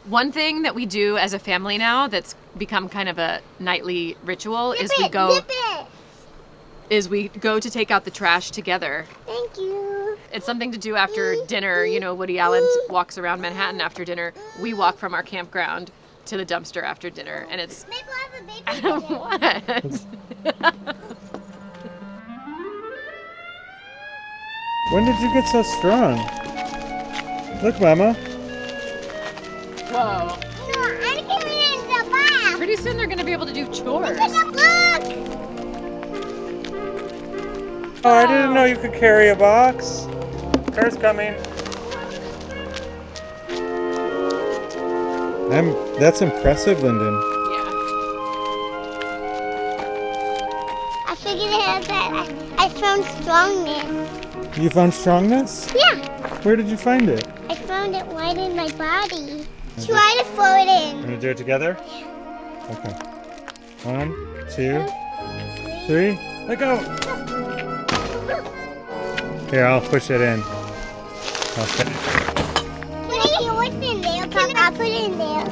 One thing that we do as a family now that's become kind of a nightly ritual is we go to take out the trash together. Thank you. It's something to do after dinner. You know, Woody Allen walks around Manhattan after dinner. We walk from our campground to the dumpster after dinner, and it's... Maple has a baby. What? When did you get so strong? Look, Mama. Whoa. No, I'm going in the bath. Pretty soon they're going to be able to do chores. Look. Oh, I didn't know you could carry a box. Car's coming. That's impressive, Lyndon. Yeah. I figured out that I found strongness. You found strongness? Yeah. Where did you find it? I found it right in my body. Try to throw it in. Gonna do it together? Okay. 1, 2, 3. Let go. Here, I'll push it in. Okay. Put yours in there, Papa. I'll put it in there.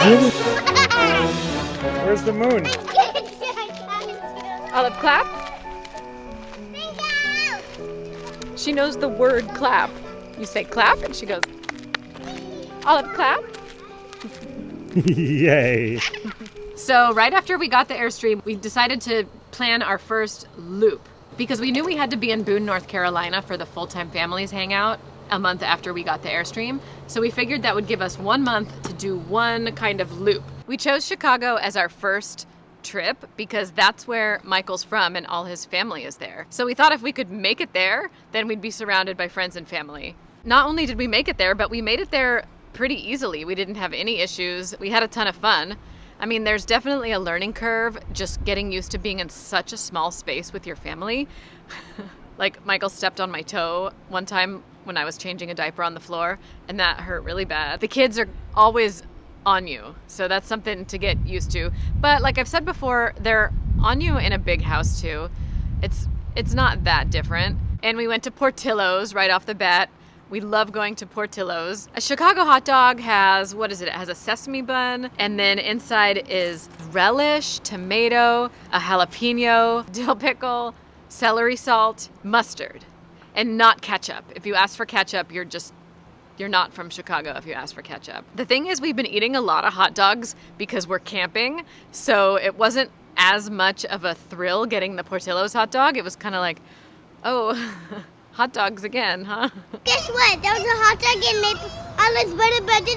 Then do it. Where's the moon? Olive, clap. She knows the word clap. You say clap, and she goes, Olive, clap. Yay. So right after we got the Airstream, we decided to plan our first loop because we knew we had to be in Boone, North Carolina for the full-time families hangout a month after we got the Airstream. So we figured that would give us 1 month to do one kind of loop. We chose Chicago as our first trip because that's where Michael's from and all his family is there. So we thought if we could make it there, then we'd be surrounded by friends and family. Not only did we make it there, but we made it there pretty easily. We didn't have any issues. We had a ton of fun. I mean, there's definitely a learning curve just getting used to being in such a small space with your family. Like Michael stepped on my toe one time when I was changing a diaper on the floor, and that hurt really bad. The kids are always on you, so that's something to get used to. But like I've said before, they're on you in a big house too. It's not that different. And we went to Portillo's right off the bat. We love going to Portillo's. A Chicago hot dog has, what is it? It has a sesame bun, and then inside is relish, tomato, a jalapeno, dill pickle, celery salt, mustard, and not ketchup. If you ask for ketchup, you're not from Chicago if you ask for ketchup. The thing is, we've been eating a lot of hot dogs because we're camping, so it wasn't as much of a thrill getting the Portillo's hot dog. It was kind of like, oh, hot dogs again, huh? Guess what? There was a hot dog in Olive's belly button.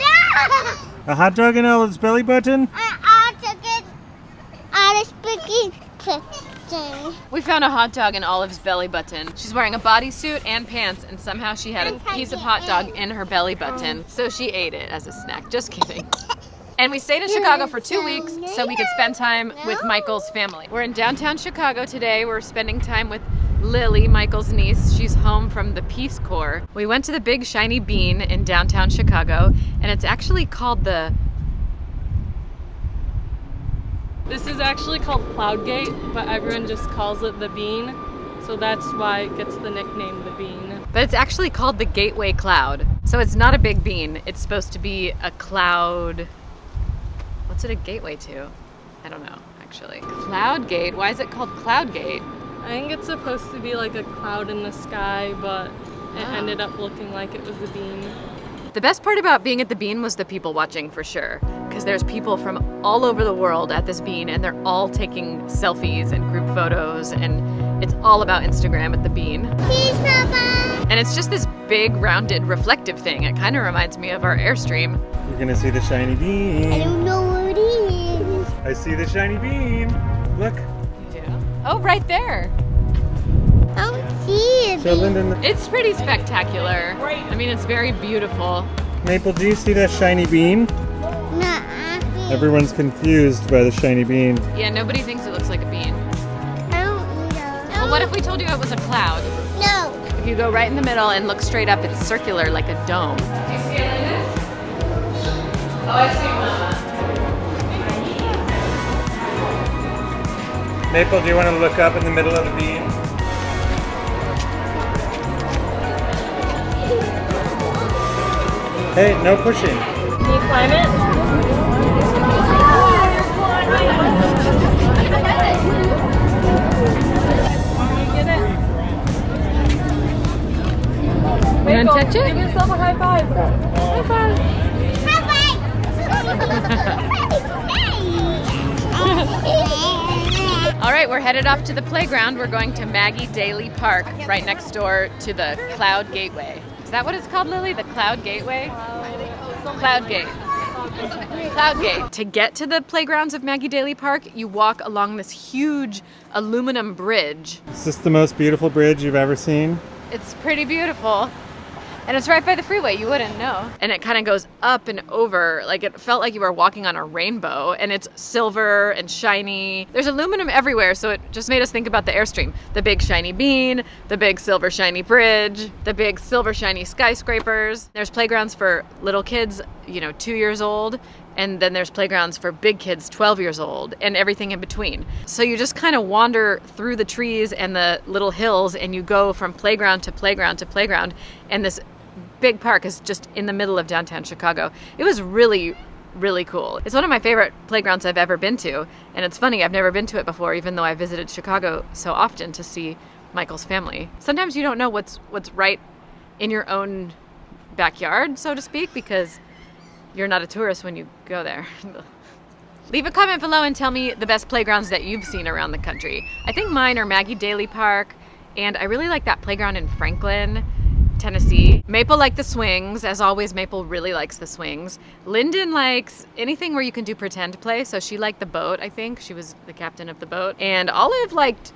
A hot dog in Olive's belly button? I took it out of Spooky kitchen. We found a hot dog in Olive's belly button. She's wearing a bodysuit and pants, and somehow she had a piece of hot dog in her belly button, so she ate it as a snack. Just kidding. And we stayed in Chicago for 2 weeks so we could spend time with Michael's family. We're in downtown Chicago today. We're spending time with Lily, Michael's niece. She's home from the Peace Corps. We went to the Big Shiny Bean in downtown Chicago, and it's actually called the... This is actually called Cloudgate, but everyone just calls it the Bean, so that's why it gets the nickname the Bean. But it's actually called the Gateway Cloud. So it's not a big bean. It's supposed to be a cloud... What's it a gateway to? I don't know, actually. Cloudgate? Why is it called Cloudgate? I think it's supposed to be like a cloud in the sky, but it ended up looking like it was a bean. The best part about being at the Bean was the people watching, for sure. Because there's people from all over the world at this Bean, and they're all taking selfies and group photos, and it's all about Instagram at the Bean. Cheese, Papa! And it's just this big, rounded, reflective thing. It kind of reminds me of our Airstream. You're gonna see the shiny bean. I don't know what it is. I see the shiny bean. Look. Yeah. Oh, right there. I don't see it. So Lyndon, It's pretty spectacular. I mean, it's very beautiful. Maple, do you see that shiny bean? Nuh-uh. Everyone's confused by the shiny bean. Yeah, nobody thinks it looks like a bean. I don't know. Well, what if we told you it was a cloud? No. If you go right in the middle and look straight up, it's circular like a dome. Do you see it, Linda? Oh, I see Mama. Maple, do you want to look up in the middle of the bean? Hey, no pushing. Can you climb it? You want to touch it? Give yourself a high five. High five. All right, we're headed off to the playground. We're going to Maggie Daley Park, right next door to the Cloud Gateway. Is that what it's called, Lily? The Cloud Gateway? Cloud Gate. Cloud Gate. To get to the playgrounds of Maggie Daley Park, you walk along this huge aluminum bridge. Is this the most beautiful bridge you've ever seen? It's pretty beautiful. And it's right by the freeway, you wouldn't know. And it kind of goes up and over, like it felt like you were walking on a rainbow, and it's silver and shiny. There's aluminum everywhere, so it just made us think about the Airstream. The big shiny bean, the big silver shiny bridge, the big silver shiny skyscrapers. There's playgrounds for little kids, 2 years old, and then there's playgrounds for big kids, 12 years old, and everything in between. So you just kind of wander through the trees and the little hills, and you go from playground to playground to playground, and this big park is just in the middle of downtown Chicago. It was really, really cool. It's one of my favorite playgrounds I've ever been to, and it's funny, I've never been to it before, even though I visited Chicago so often to see Michael's family. Sometimes you don't know what's right in your own backyard, so to speak, because you're not a tourist when you go there. Leave a comment below and tell me the best playgrounds that you've seen around the country. I think mine are Maggie Daley Park, and I really like that playground in Franklin, Tennessee. Maple liked the swings. As always, Maple really likes the swings. Lyndon likes anything where you can do pretend play, so she liked the boat, I think. She was the captain of the boat. And Olive liked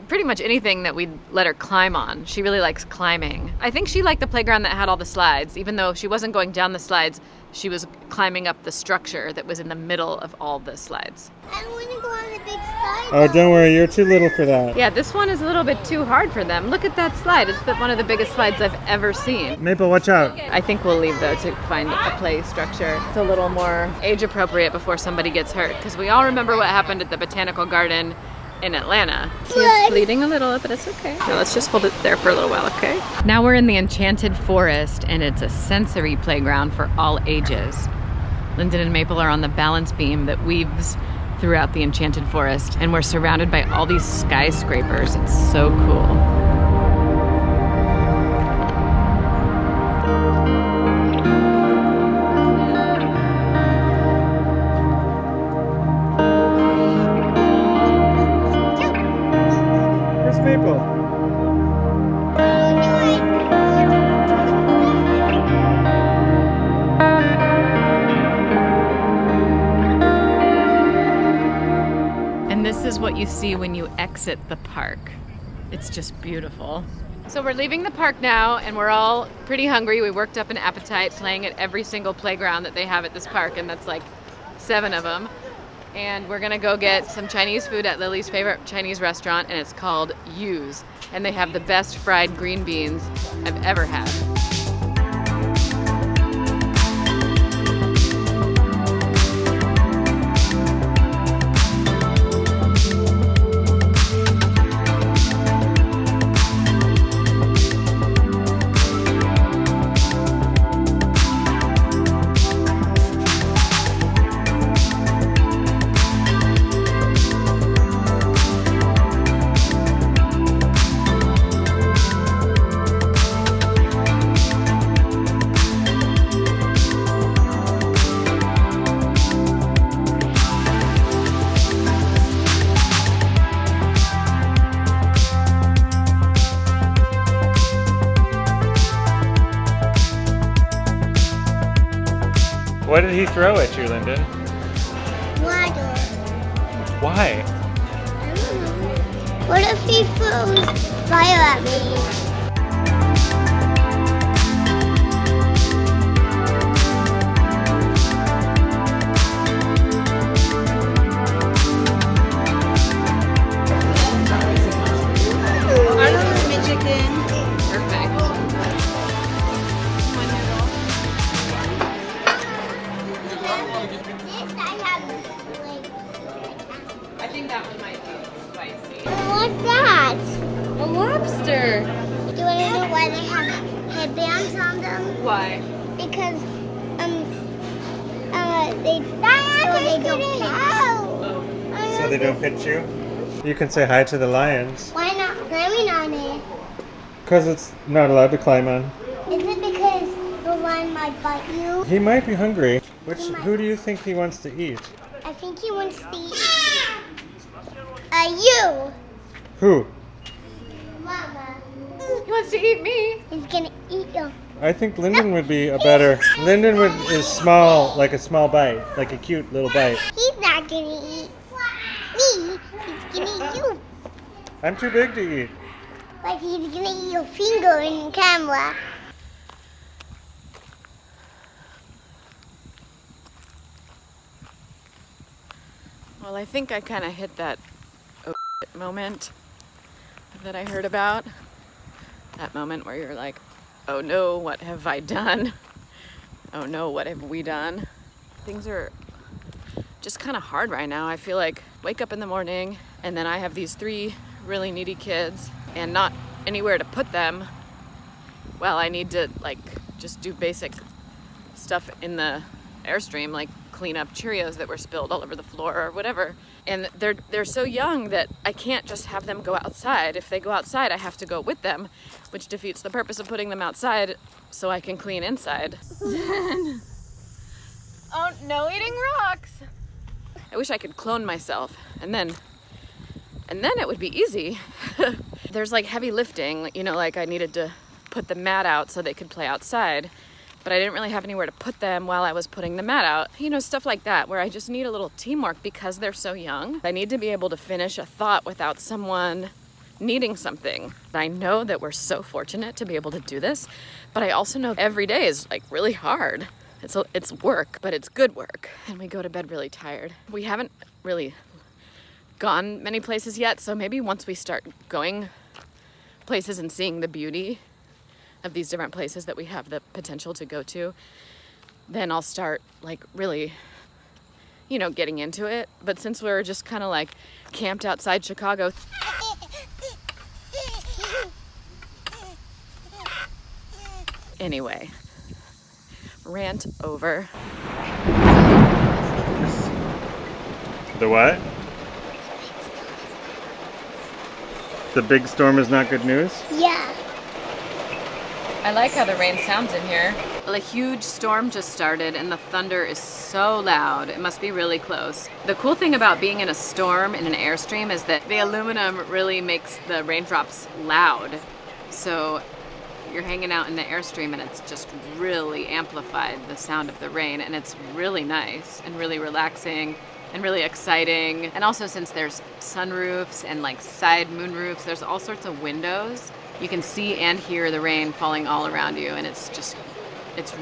pretty much anything that we'd let her climb on. She really likes climbing. I think she liked the playground that had all the slides. Even though she wasn't going down the slides, she was climbing up the structure that was in the middle of all the slides. I want to go on the big slide. Oh, don't worry, you're too little for that. Yeah, this one is a little bit too hard for them. Look at that slide. It's one of the biggest slides I've ever seen. Maple, watch out. I think we'll leave, though, to find a play structure. It's a little more age appropriate before somebody gets hurt, because we all remember what happened at the Botanical Garden in Atlanta. See, it's bleeding a little, but it's okay. Now let's just hold it there for a little while, okay? Now we're in the Enchanted Forest, and it's a sensory playground for all ages. Lyndon and Maple are on the balance beam that weaves throughout the Enchanted Forest, and we're surrounded by all these skyscrapers. It's so cool. Maple. And this is what you see when you exit the park. It's just beautiful. So we're leaving the park now, and we're all pretty hungry. We worked up an appetite playing at every single playground that they have at this park, and that's like 7 of them. And we're gonna go get some Chinese food at Lily's favorite Chinese restaurant, and it's called Yu's. And they have the best fried green beans I've ever had. What did he throw at you, Lyndon? Water. Why? I don't know. What if he throws fire at me? What's that? A lobster. Do you want to know why they have headbands on them? Why? Because So they don't hit you? You can say hi to the lions. Why not climbing on it? Because it's not allowed to climb on. Is it because the lion might bite you? He might be hungry. Who do you think he wants to eat? I think he wants to eat you. Who? Mama. He wants to eat me. He's gonna eat you. I think Lyndon would be a better... Lyndon is small, like a small bite, like a cute little bite. He's not gonna eat me. He's gonna eat you. I'm too big to eat. But he's gonna eat your finger in the camera. Well, I think I kind of hit that moment that I heard about. That moment where you're like, oh no, what have I done? Oh no, what have we done? Things are just kind of hard right now. I feel like wake up in the morning and then I have these 3 really needy kids and not anywhere to put them. Well, I need to like just do basic stuff in the Airstream, like clean up Cheerios that were spilled all over the floor or whatever. And they're so young that I can't just have them go outside. If they go outside, I have to go with them, which defeats the purpose of putting them outside so I can clean inside. Oh, no eating rocks. I wish I could clone myself and then it would be easy. There's like heavy lifting, you know, like I needed to put the mat out so they could play outside, but I didn't really have anywhere to put them while I was putting the mat out. You know, stuff like that, where I just need a little teamwork because they're so young. I need to be able to finish a thought without someone needing something. I know that we're so fortunate to be able to do this, but I also know every day is like really hard. It's work, but it's good work. And we go to bed really tired. We haven't really gone many places yet, so maybe once we start going places and seeing the beauty of these different places that we have the potential to go to, then I'll start like really, you know, getting into it. But since we're just kind of like camped outside Chicago, anyway, rant over. The what? The big storm is not good news? Yeah. I like how the rain sounds in here. Well, a huge storm just started and the thunder is so loud. It must be really close. The cool thing about being in a storm in an Airstream is that the aluminum really makes the raindrops loud. So you're hanging out in the Airstream and it's just really amplified the sound of the rain, and it's really nice and really relaxing and really exciting. And also, since there's sunroofs and like side moonroofs, there's all sorts of windows. You can see and hear the rain falling all around you, and it's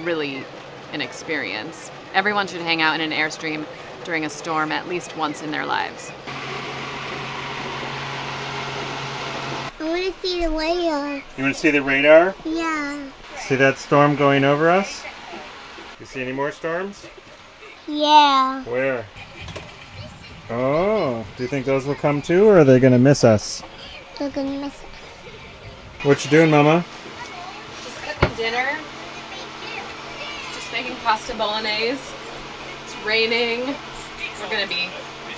really an experience. Everyone should hang out in an Airstream during a storm at least once in their lives. I want to see the radar. You want to see the radar? Yeah. See that storm going over us? You see any more storms? Yeah. Where? Oh, do you think those will come too, or are they going to miss us? They're gonna miss it. What you doing, Mama? Just cooking dinner. Just making pasta bolognese. It's raining. We're gonna be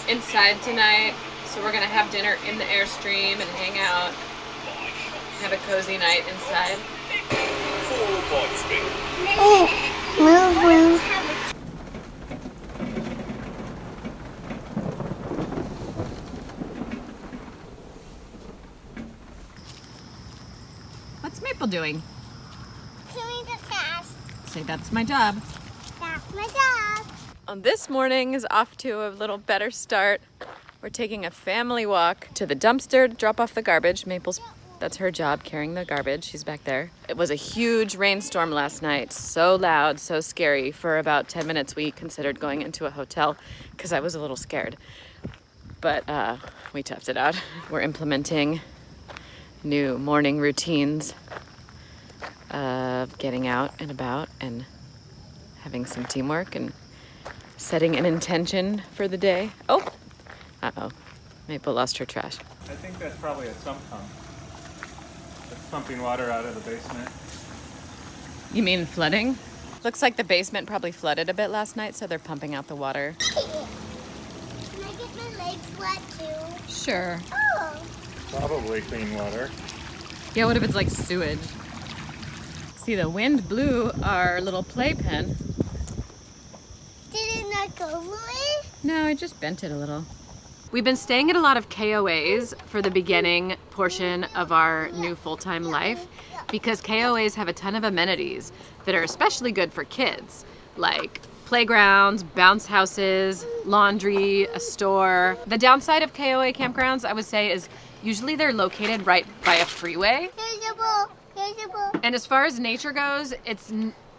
inside tonight, so we're gonna have dinner in the Airstream and hang out. Have a cozy night inside. Oh, move. What's Maple doing? Doing the task. Say, that's my job. That's my job. This morning is off to a little better start. We're taking a family walk to the dumpster to drop off the garbage. Maple's, that's her job, carrying the garbage. She's back there. It was a huge rainstorm last night. So loud, so scary. For about 10 minutes, we considered going into a hotel because I was a little scared. But we toughed it out. We're implementing new morning routines of getting out and about and having some teamwork and setting an intention for the day. Oh, uh-oh. Maple lost her trash. I think that's probably a sump pump. It's pumping water out of the basement. You mean flooding? Looks like the basement probably flooded a bit last night, so they're pumping out the water. Can I get my legs wet too? Sure. Oh. Probably clean water. Yeah, what if it's like sewage? See, the wind blew our little playpen. Did it not go away? No, I just bent it a little. We've been staying at a lot of KOAs for the beginning portion of our new full-time life because KOAs have a ton of amenities that are especially good for kids, like playgrounds, bounce houses, laundry, a store. The downside of KOA campgrounds, I would say, is usually they're located right by a freeway. Here's your bowl. Here's your bowl. And as far as nature goes,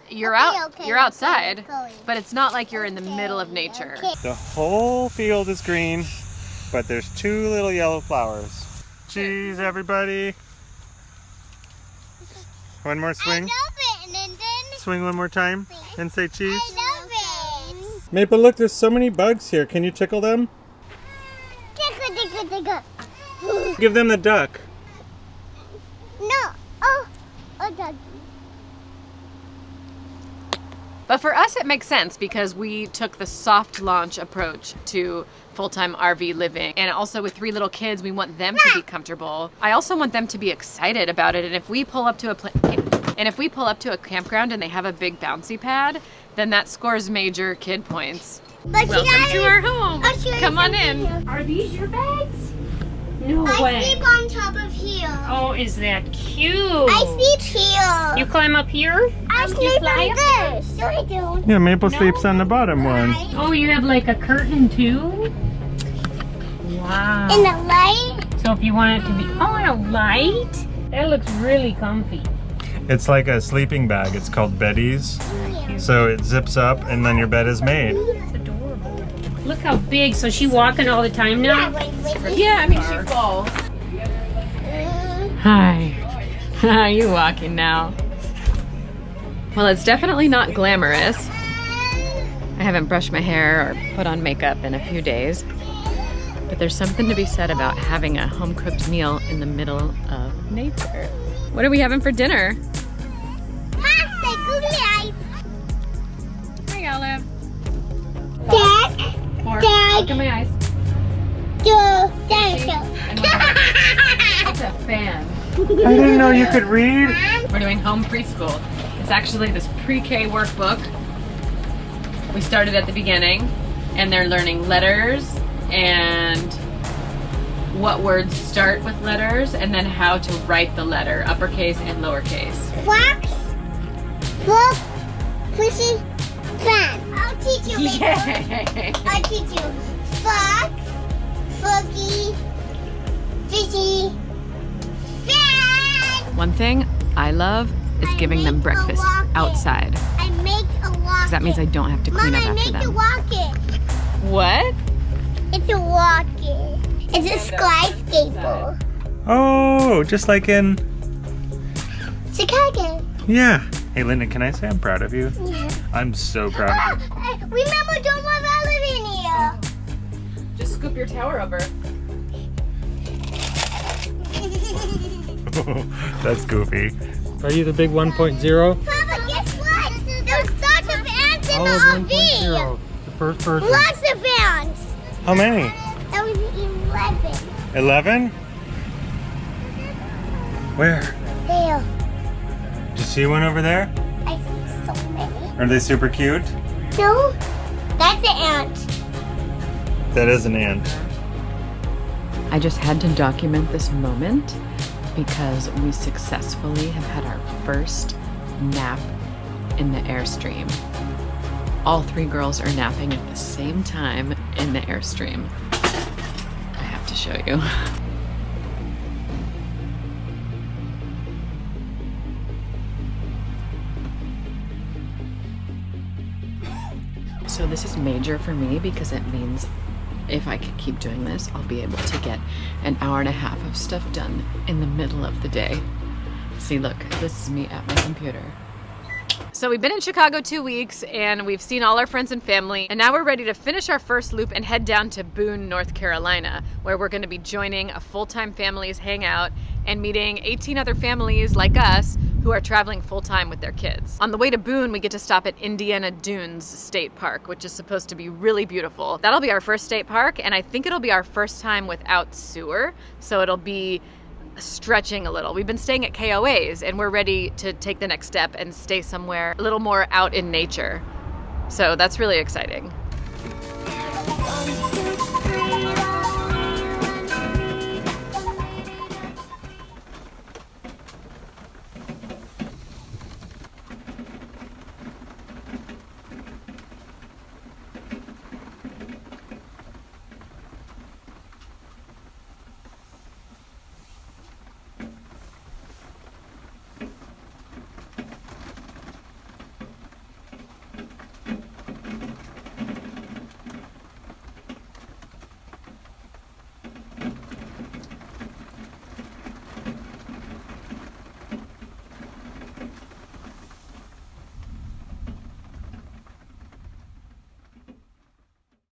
you're Okay, you're outside, going. but it's not like you're in the middle of nature. Okay. The whole field is green, but there's 2 little yellow flowers. Cheese, everybody. One more I swing. love it, Lyndon. Swing one more time and say cheese. I love it. Maple, look, there's so many bugs here. Can you tickle them? Tickle, tickle, tickle. Give them the duck. No. Oh, doggy. But for us, it makes sense because we took the soft launch approach to full-time RV living. And also with 3 little kids, we want them to be comfortable. I also want them to be excited about it. And if we pull up to a campground and they have a big bouncy pad, then that scores major kid points. But Welcome to our home. I'll show you Come on something in. here. Are these your bags? No I way. sleep on top of here. Oh, is that cute? I sleep here. You climb up here? I sleep fly up on this. No, I don't. Yeah, Maple sleeps on the bottom one. Oh, you have like a curtain too? Wow. In the light. So if you want it to be, oh, and a light? That looks really comfy. It's like a sleeping bag. It's called beddies. So it zips up and then your bed is made. It's adorable. Look how big. So she walking all the time now? Yeah, I mean, she falls. Hi. How are you walking now? Well, it's definitely not glamorous. I haven't brushed my hair or put on makeup in a few days. But there's something to be said about having a home-cooked meal in the middle of nature. What are we having for dinner? Pasta, googly eyes. Hi, Olive. Dad. Or, Dad. look at my eyes. It's a fan. I didn't know you could read. We're doing home preschool. It's actually this pre-K workbook. We started at the beginning, and they're learning letters and what words start with letters, and then how to write the letter, uppercase and lowercase. Fox. Book. Fishy. Fan. I'll teach you. Yay! I'll teach you. Fox. Foggy. Fishy. Fan. One thing I love is giving them breakfast outside. I make a rocket. Because that means I don't have to clean Mom, up I after make a them. rocket. What? It's a rocket. It's a skyscraper. Oh, just like in... Chicago. Yeah. Hey, Linda, can I say I'm proud of you? Yeah. I'm so proud of you. Remember, don't want Olive in here. Just scoop your tower over. That's goofy. Are you the big 1.0? Papa, guess what? There's lots of ants in Olive the RV. 1.0. The first person. Lots of ants. How many? That was 11. 11? Where? There. Did you see one over there? I see so many. Are they super cute? No, that's an ant. That is an ant. I just had to document this moment because we successfully have had our first nap in the Airstream. All 3 girls are napping at the same time in the Airstream. I have to show you. So this is major for me because it means if I can keep doing this, I'll be able to get an hour and a half of stuff done in the middle of the day. See, look, this is me at my computer. So we've been in Chicago 2 weeks and we've seen all our friends and family, and now we're ready to finish our first loop and head down to Boone, North Carolina, where we're going to be joining a full-time families hangout and meeting 18 other families like us who are traveling full-time with their kids. On the way to Boone, we get to stop at Indiana Dunes State Park, which is supposed to be really beautiful. That'll be our first state park, and I think it'll be our first time without sewer, so it'll be stretching a little. We've been staying at KOAs, and we're ready to take the next step and stay somewhere a little more out in nature. So that's really exciting.